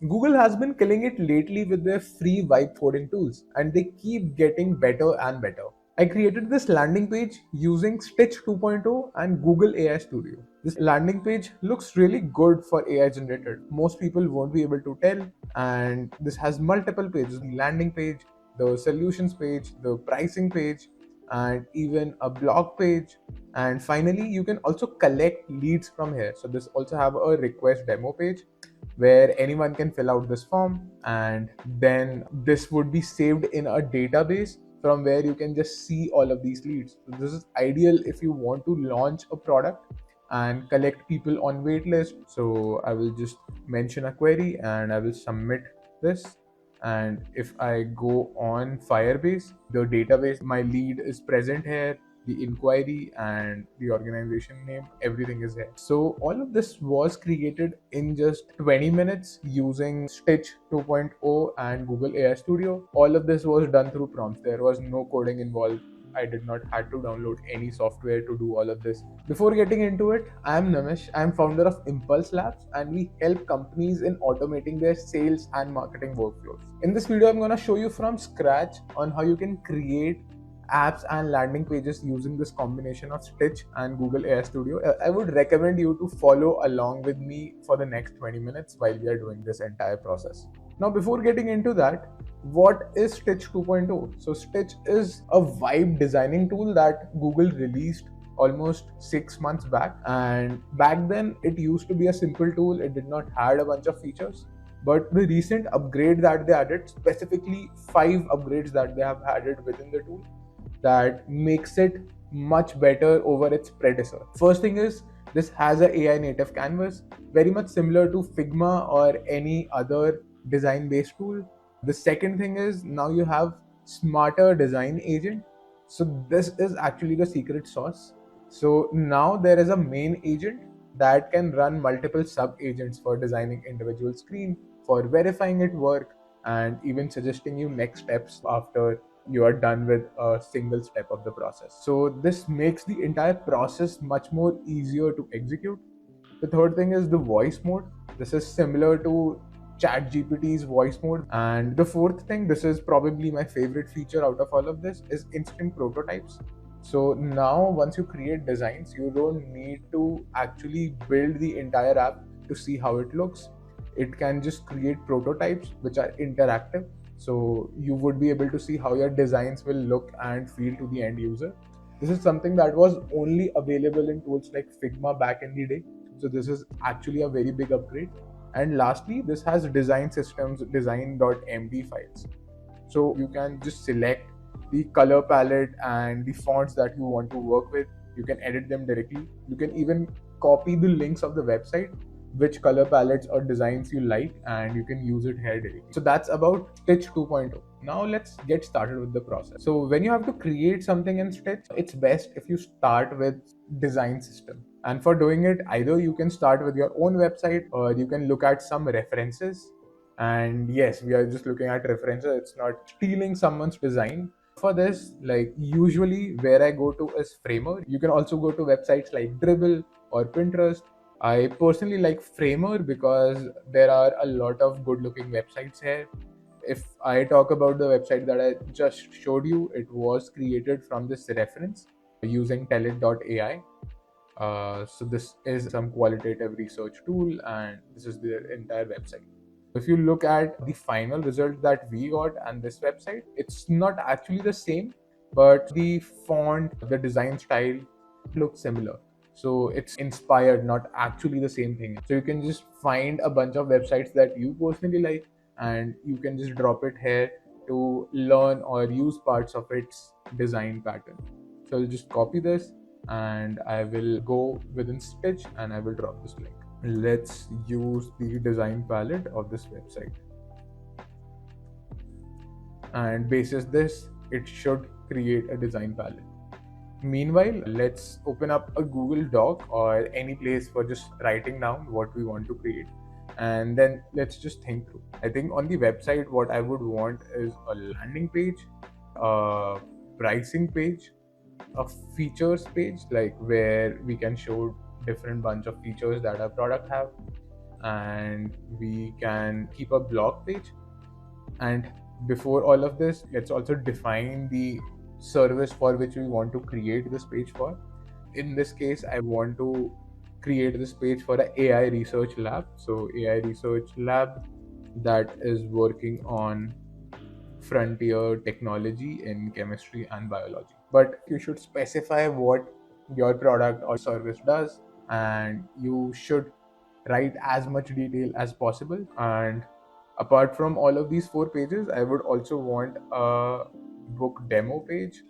Google has been killing it lately with their free vibe coding tools, and they keep getting better and better. I created this landing page using Stitch 2.0 and Google AI Studio. This landing page looks really good for AI generated. Most people won't be able to tell, and this has multiple pages: the landing page, the solutions page, the pricing page, and even a blog page. And finally, you can also collect leads from here. So this also have a request demo page where anyone can fill out this form, and then this would be saved in a database from where you can just see all of these leads. So this is ideal if you want to launch a product and collect people on waitlist. So I will just mention a query and I will submit this. And if I go on Firebase, the database, my lead is present here, the inquiry and the organization name, everything is here. So all of this was created in just 20 minutes using Stitch 2.0 and Google AI Studio. All of this was done through prompts. There was no coding involved. I did not had to download any software to do all of this. Before getting into it, I am Namish. I am founder of Impulse Labs, and we help companies in automating their sales and marketing workflows. In this video, I'm going to show you from scratch on how you can create apps and landing pages using this combination of Stitch and Google AI Studio. I would recommend you to follow along with me for the next 20 minutes while we are doing this entire process. Now, before getting into that, what is Stitch 2.0? So Stitch is a vibe designing tool that Google released almost 6 months back, and back then it used to be a simple tool. It did not had a bunch of features, but the recent upgrade that they added, specifically 5 upgrades that they have added within the tool, that makes it much better over its predecessor. First thing is, this has a AI native canvas, very much similar to Figma or any other design based tool. The second thing is, now you have smarter design agent. So this is actually the secret sauce. So now there is a main agent that can run multiple sub agents for designing individual screen, for verifying it work, and even suggesting you next steps after you are done with a single step of the process. So this makes the entire process much more easier to execute. The third thing is the voice mode. This is similar to ChatGPT's voice mode. And the fourth thing, this is probably my favorite feature out of all of this, is instant prototypes. So now once you create designs, you don't need to actually build the entire app to see how it looks. It can just create prototypes which are interactive. So you would be able to see how your designs will look and feel to the end user. This is something that was only available in tools like Figma back in the day. So this is actually a very big upgrade. And lastly, this has design systems, design.md files. So you can just select the color palette and the fonts that you want to work with. You can edit them directly. You can even copy the links of the website, which color palettes or designs you like, and you can use it here directly. So that's about Stitch 2.0. Now let's get started with the process. So when you have to create something in Stitch, it's best if you start with design system. And for doing it, either you can start with your own website or you can look at some references. And yes, we are just looking at references. It's not stealing someone's design. For this, like usually where I go to is Framer. You can also go to websites like Dribble or Pinterest. I personally like Framer because there are a lot of good looking websites here. If I talk about the website that I just showed you, it was created from this reference using tellit.ai. So this is some qualitative research tool, and this is their entire website. If you look at the final result that we got and this website, it's not actually the same, but the font, the design style looks similar. So it's inspired, not actually the same thing. So you can just find a bunch of websites that you personally like, and you can just drop it here to learn or use parts of its design pattern. So I'll just copy this and I will go within Stitch and I will drop this link. Let's use the design palette of this website. And basis this, it should create a design palette. Meanwhile, let's open up a Google Doc or any place for just writing down what we want to create. And then let's just think through. I think on the website, what I would want is a landing page, a pricing page, a features page, like where we can show different bunch of features that our product have, and we can keep a blog page. And before all of this, let's also define the service for which we want to create this page for. In this case, I want to create this page for an AI research lab. So AI research lab that is working on frontier technology in chemistry and biology. But you should specify what your product or service does, and you should write as much detail as possible. And apart from all of these four pages, I would also want a book demo page,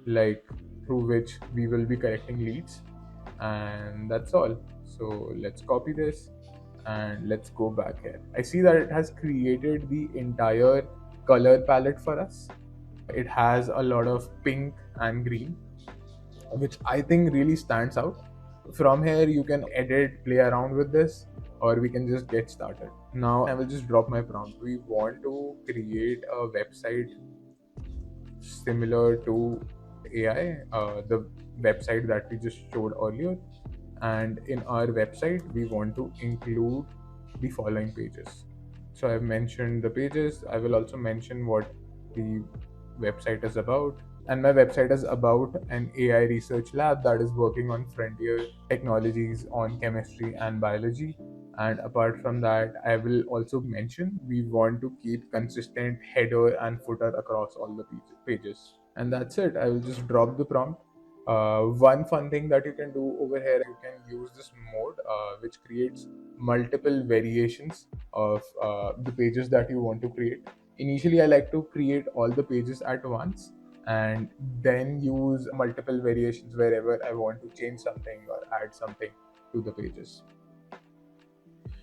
like through which we will be collecting leads. And that's all. So let's copy this and let's go back here. I see that it has created the entire color palette for us. It has a lot of pink and green, which I think really stands out. From here, you can edit, play around with this, or we can just get started. Now, I will just drop my prompt. We want to create a website similar to AI, the website that we just showed earlier. And in our website, we want to include the following pages. So I've mentioned the pages. I will also mention what the website is about. And my website is about an AI research lab that is working on frontier technologies on chemistry and biology. And apart from that, I will also mention we want to keep consistent header and footer across all the pages. And that's it. I will just drop the prompt. One fun thing that you can do over here, you can use this mode, which creates multiple variations of the pages that you want to create. Initially, I like to create all the pages at once and then use multiple variations wherever I want to change something or add something to the pages.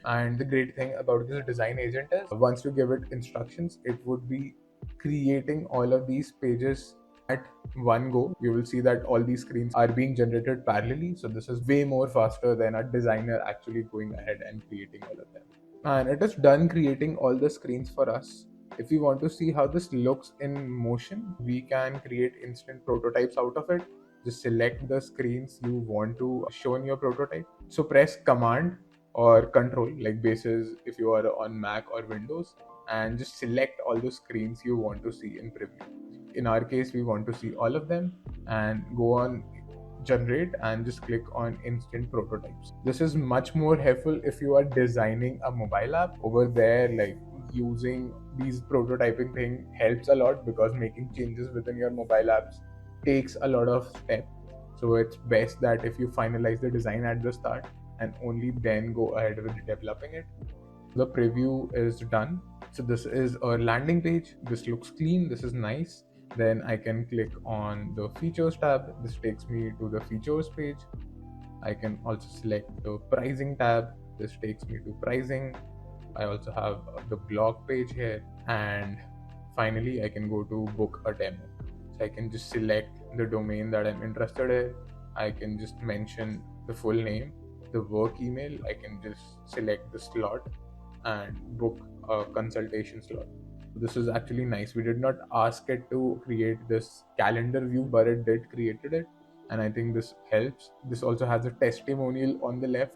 And the great thing about this design agent is once you give it instructions, it would be creating all of these pages at one go. You will see that all these screens are being generated parallelly. So this is way more faster than a designer actually going ahead and creating all of them. And it is done creating all the screens for us. If we want to see how this looks in motion, we can create instant prototypes out of it. Just select the screens you want to show in your prototype. So press Command or Control, like basis if you are on Mac or Windows, and just select all the screens you want to see in preview. In our case, we want to see all of them, and go on generate and just click on instant prototypes. This is much more helpful if you are designing a mobile app. Over there, like using these prototyping thing helps a lot because making changes within your mobile apps takes a lot of steps. So it's best that if you finalize the design at the start and only then go ahead with developing it. The preview is done. So this is a landing page. This looks clean. This is nice. Then I can click on the features tab. This takes me to the features page. I can also select the pricing tab. This takes me to pricing. I also have the blog page here. And finally, I can go to book a demo. So I can just select the domain that I'm interested in. I can just mention the full name, the work email. I can just select the slot and book a consultation slot. This is actually nice. We did not ask it to create this calendar view, but it did created it. And I think this helps. This also has a testimonial on the left.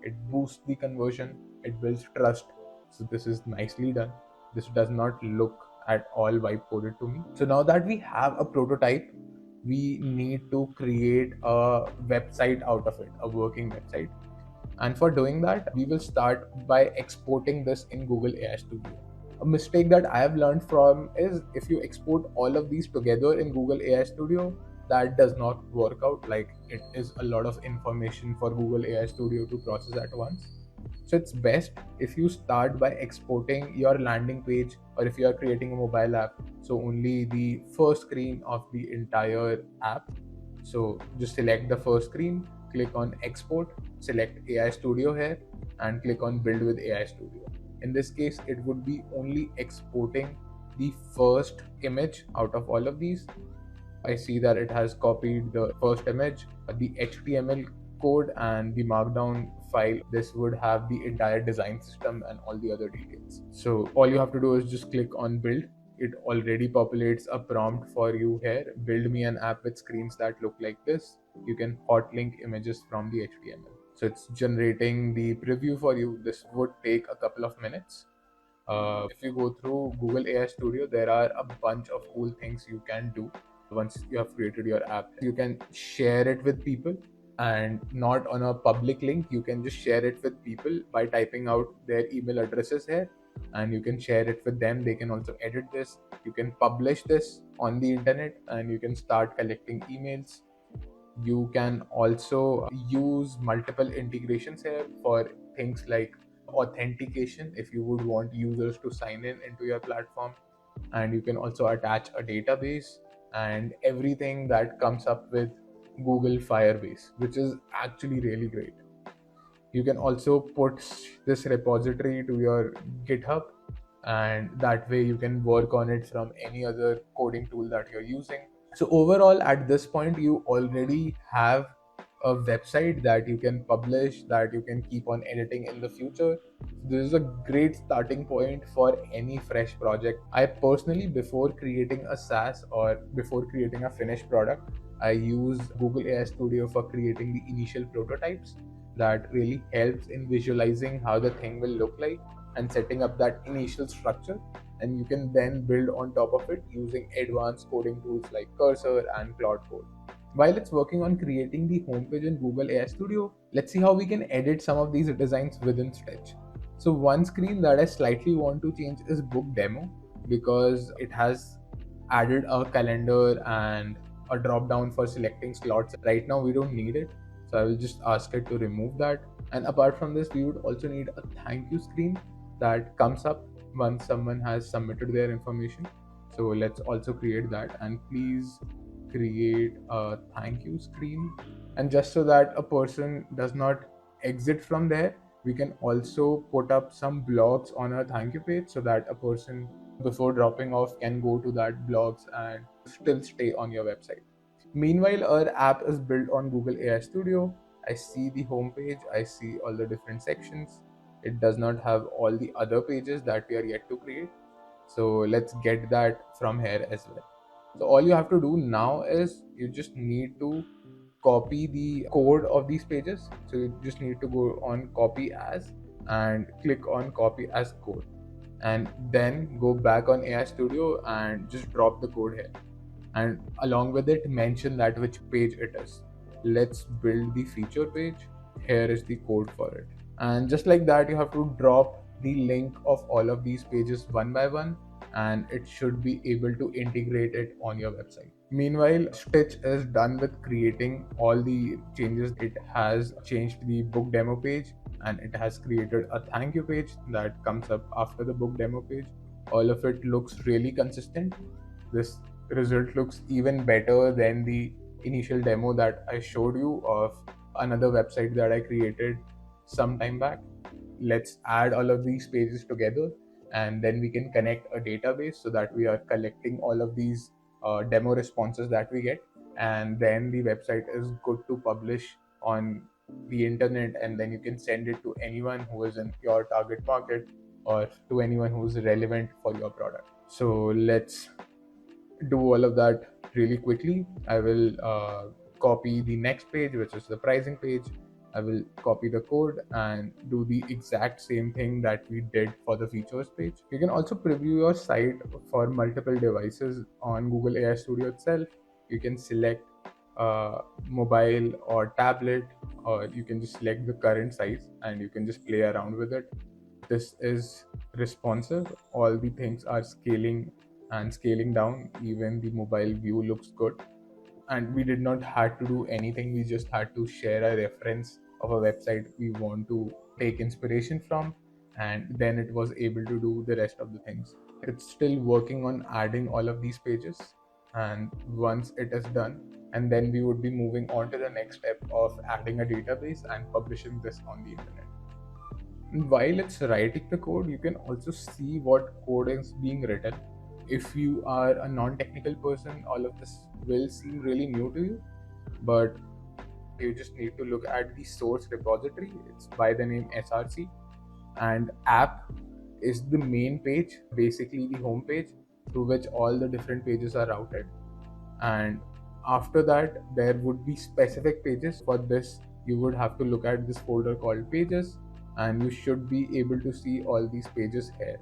It boosts the conversion. It builds trust. So this is nicely done. This does not look at all vibe coded to me. So now that we have a prototype, we need to create a website out of it, a working website. And for doing that, we will start by exporting this in Google AI Studio. A mistake that I have learned from is if you export all of these together in Google AI Studio, that does not work out. Like it is a lot of information for Google AI Studio to process at once. So it's best if you start by exporting your landing page, or if you are creating a mobile app, so only the first screen of the entire app. So just select the first screen, click on export, select AI Studio here, and click on build with AI Studio. In this case, it would be only exporting the first image out of all of these. I see that it has copied the first image, the HTML code, and the markdown file. This would have the entire design system and all the other details. So all you have to do is just click on build. It already populates a prompt for you here. Build me an app with screens that look like this. You can hot link images from the HTML. So it's generating the preview for you. This would take a couple of minutes. If you go through Google AI Studio, there are a bunch of cool things you can do once you have created your app. You can share it with people, and not on a public link. You can just share it with people by typing out their email addresses here, and you can share it with them. They can also edit this. You can publish this on the internet, and you can start collecting emails. You can also use multiple integrations here for things like authentication if you would want users to sign in into your platform. And you can also attach a database and everything that comes up with Google Firebase, which is actually really great. You can also put this repository to your GitHub, and that way you can work on it from any other coding tool that you're using. So overall, at this point, you already have a website that you can publish, that you can keep on editing in the future. This is a great starting point for any fresh project. I personally, before creating a SaaS or before creating a finished product, I use Google AI Studio for creating the initial prototypes. That really helps in visualizing how the thing will look like and setting up that initial structure. And you can then build on top of it using advanced coding tools like Cursor and Cloud Code. While it's working on creating the homepage in Google AI Studio, let's see how we can edit some of these designs within Stitch. So one screen that I slightly want to change is Book Demo, because it has added a calendar and a drop down for selecting slots. Right now we don't need it, so I will just ask it to remove that. And apart from this, we would also need a thank you screen that comes up once someone has submitted their information. So let's also create that, and please create a thank you screen. And just so that a person does not exit from there, we can also put up some blogs on our thank you page so that a person before dropping off can go to that blogs and still stay on your website. Meanwhile, our app is built on Google AI Studio. I see the home page, I see all the different sections. It does not have all the other pages that we are yet to create. So let's get that from here as well. So all you have to do now is you just need to copy the code of these pages. So you just need to go on copy as and click on copy as code, and then go back on AI Studio and just drop the code here, and along with it mention that which page it is. Let's build the feature page. Here is the code for it, and just like that you have to drop the link of all of these pages one by one, and it should be able to integrate it on your website. Meanwhile, Stitch is done with creating all the changes. It has changed the book demo page, and it has created a thank you page that comes up after the book demo page. All of it looks really consistent. This result looks even better than the initial demo that I showed you of another website that I created some time back. Let's add all of these pages together, and then we can connect a database so that we are collecting all of these demo responses that we get, and then the website is good to publish on the internet, and then you can send it to anyone who is in your target market or to anyone who's relevant for your product. So let's do all of that really quickly. I will copy the next page, which is the pricing page. I will copy the code and do the exact same thing that we did for the features page. You can also preview your site for multiple devices on Google AI Studio itself. You can select mobile or tablet, or you can just select the current size and you can just play around with it. This is responsive. All the things are scaling and scaling down. Even the mobile view looks good, and we did not had to do anything. We just had to share a reference of a website we want to take inspiration from, and then it was able to do the rest of the things. It's still working on adding all of these pages, and once it is done, and then we would be moving on to the next step of adding a database and publishing this on the internet. While it's writing the code, you can also see what code is being written. If you are a non-technical person, all of this will seem really new to you, but you just need to look at the source repository. It's by the name src, and app is the main page, basically the home page to which all the different pages are routed. And after that, there would be specific pages for this you would have to look at this folder called pages, and you should be able to see all these pages here.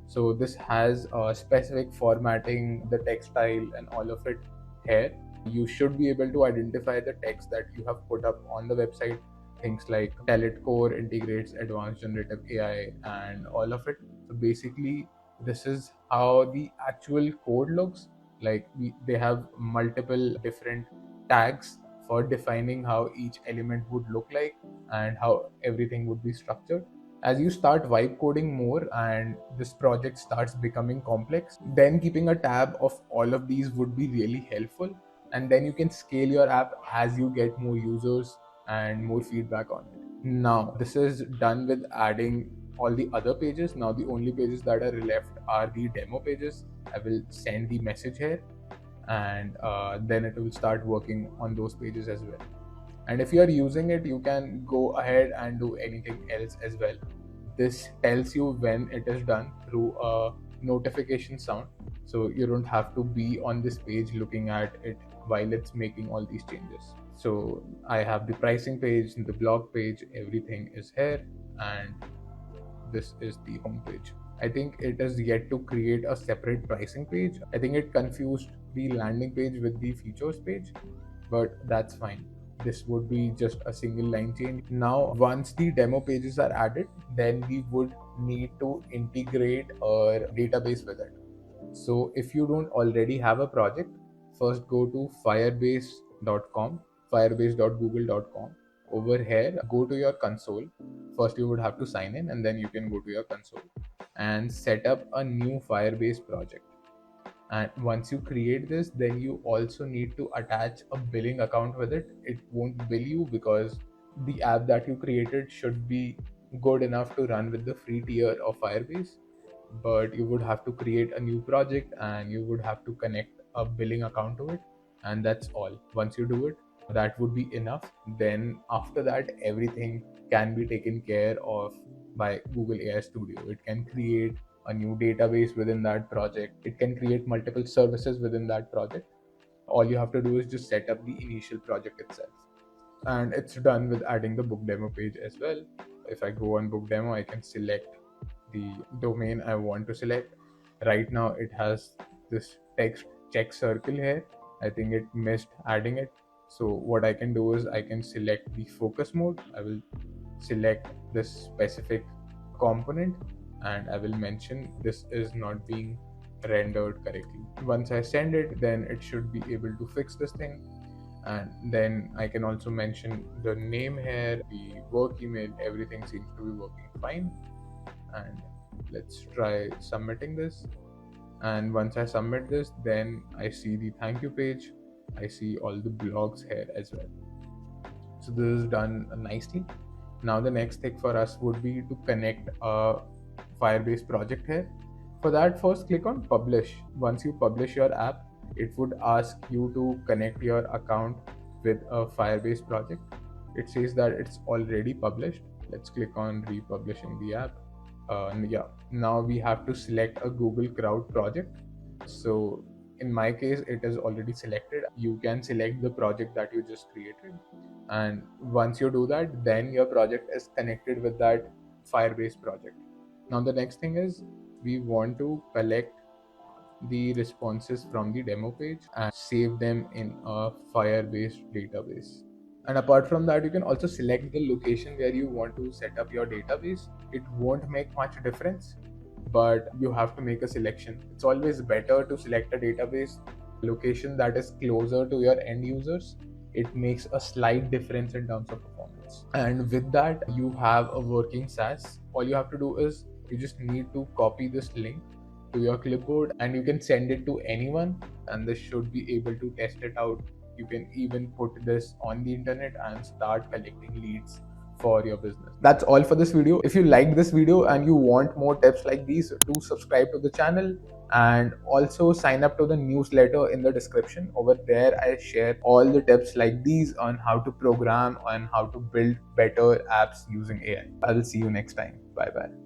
So this has specific formatting, the text style and all of it here. You should be able to identify the text that you have put up on the website. Things like Telit Core integrates advanced generative AI and all of it. So basically, this is how the actual code looks like. They have multiple different tags for defining how each element would look like and how everything would be structured. As you start vibe coding more and this project starts becoming complex, then keeping a tab of all of these would be really helpful. And then you can scale your app as you get more users and more feedback on it. Now, this is done with adding all the other pages. Now, the only pages that are left are the demo pages. I will send the message here, and then it will start working on those pages as well. And if you are using it, you can go ahead and do anything else as well. This tells you when it is done through a notification sound, so you don't have to be on this page looking at it while it's making all these changes. So I have the pricing page, the blog page, everything is here, and this is the home page. I think it is yet to create a separate pricing page. I think it confused the landing page with the features page, but that's fine. This would be just a single line change. Now, once the demo pages are added, then we would need to integrate a database with it. So if you don't already have a project, first go to firebase.com, firebase.google.com. Over here, go to your console. First, you would have to sign in, and then you can go to your console and set up a new Firebase project. And once you create this, then you also need to attach a billing account with it. It won't bill you because the app that you created should be good enough to run with the free tier of Firebase. But you would have to create a new project and you would have to connect a billing account to it, and that's all. Once you do it, that would be enough. Then after that, everything can be taken care of by Google AI Studio. It can create a new database within that project. It can create multiple services within that project. All you have to do is just set up the initial project itself. And it's done with adding the book demo page as well. If I go on book demo, I can select the domain I want to select. Right now it has this text check circle here. I think it missed adding it. So what I can do is I can select the focus mode. I will select this specific component and I will mention this is not being rendered correctly. Once I send it, then it should be able to fix this thing. And then I can also mention the name here, the work email, everything seems to be working fine. And let's try submitting this. And once I submit this, then I see the thank you page. I see all the blogs here as well. So this is done nicely. Now the next thing for us would be to connect a Firebase project here. For that, first click on publish. Once you publish your app, it would ask you to connect your account with a Firebase project. It says that it's already published. Let's click on republishing the app. Now we have to select a Google Crowd project. So in my case, it is already selected. You can select the project that you just created. And once you do that, then your project is connected with that Firebase project. Now the next thing is we want to collect the responses from the demo page and save them in a Firebase database. And apart from that, you can also select the location where you want to set up your database. It won't make much difference, but you have to make a selection. It's always better to select a database location that is closer to your end users. It makes a slight difference in terms of performance. And with that, you have a working SaaS. All you have to do is you just need to copy this link to your clipboard and you can send it to anyone, and this should be able to test it out. You can even put this on the internet and start collecting leads for your business. That's all for this video. If you liked this video and you want more tips like these, do subscribe to the channel and also sign up to the newsletter in the description. Over there, I share all the tips like these on how to program and how to build better apps using AI. I will see you next time. Bye bye.